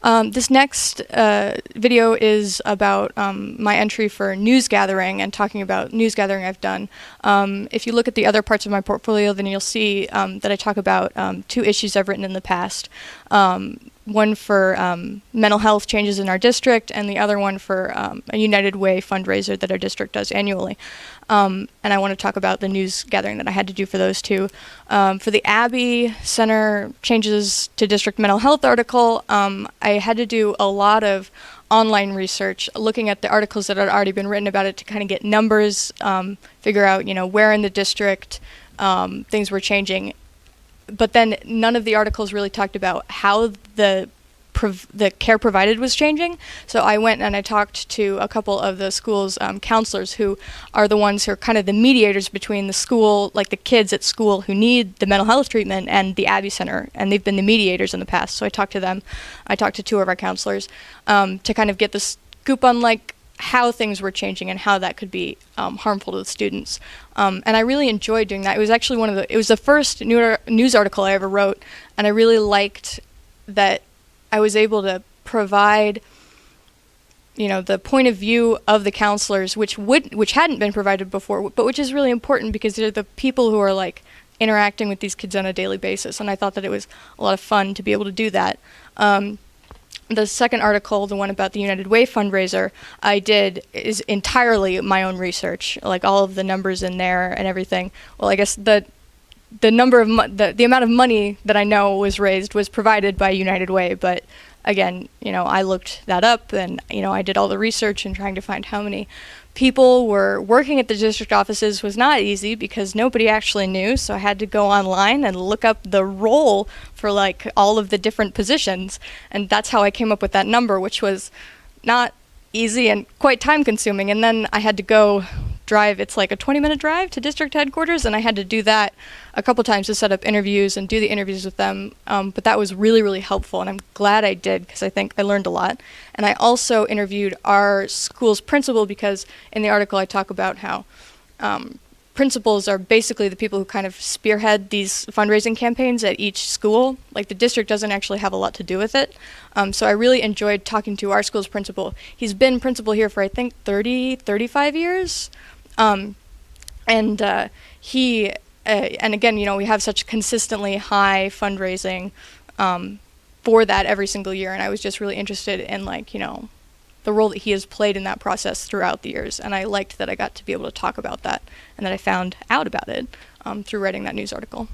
This next video is about my entry for news gathering and talking about news gathering I've done. If you look at the other parts of my portfolio, then you'll see that I talk about 2 issues I've written in the past. One for mental health changes in our district, and the other one for a United Way fundraiser that our district does annually. And I want to talk about the news gathering that I had to do for those 2. For the Abbey Center Changes to District Mental Health article, I had to do a lot of online research, looking at the articles that had already been written about it to kind of get numbers, figure out, where in the district things were changing. But then none of the articles really talked about how the care provided was changing. So I went and I talked to a couple of the school's counselors, who are the ones who are kind of the mediators between the school, like the kids at school who need the mental health treatment, and the Abbey Center, and they've been the mediators in the past. So I talked to them. I talked to 2 of our counselors to kind of get the scoop on how things were changing and how that could be harmful to the students. And I really enjoyed doing that. It was actually it was the first news article I ever wrote, and I really liked that I was able to provide, the point of view of the counselors, which hadn't been provided before, but which is really important because they're the people who are interacting with these kids on a daily basis. And I thought that it was a lot of fun to be able to do that. The second article, the one about the United Way fundraiser, I did is entirely my own research, all of the numbers in there and everything. Well, I guess the number of the amount of money that I know was raised was provided by United Way, but again, I looked that up, and I did all the research and trying to find how many people were working at the district offices was not easy because nobody actually knew. So I had to go online and look up the role for all of the different positions, and that's how I came up with that number, which was not easy and quite time consuming. And then I had to go drive. It's a 20-minute drive to district headquarters, and I had to do that a couple times to set up interviews and do the interviews with them. But that was really, really helpful, and I'm glad I did because I think I learned a lot. And I also interviewed our school's principal, because in the article I talk about how principals are basically the people who kind of spearhead these fundraising campaigns at each school. The district doesn't actually have a lot to do with it. So I really enjoyed talking to our school's principal. He's been principal here for, I think, 35 years. And again, we have such consistently high fundraising for that every single year. And I was just really interested in, the role that he has played in that process throughout the years. And I liked that I got to be able to talk about that and that I found out about it through writing that news article.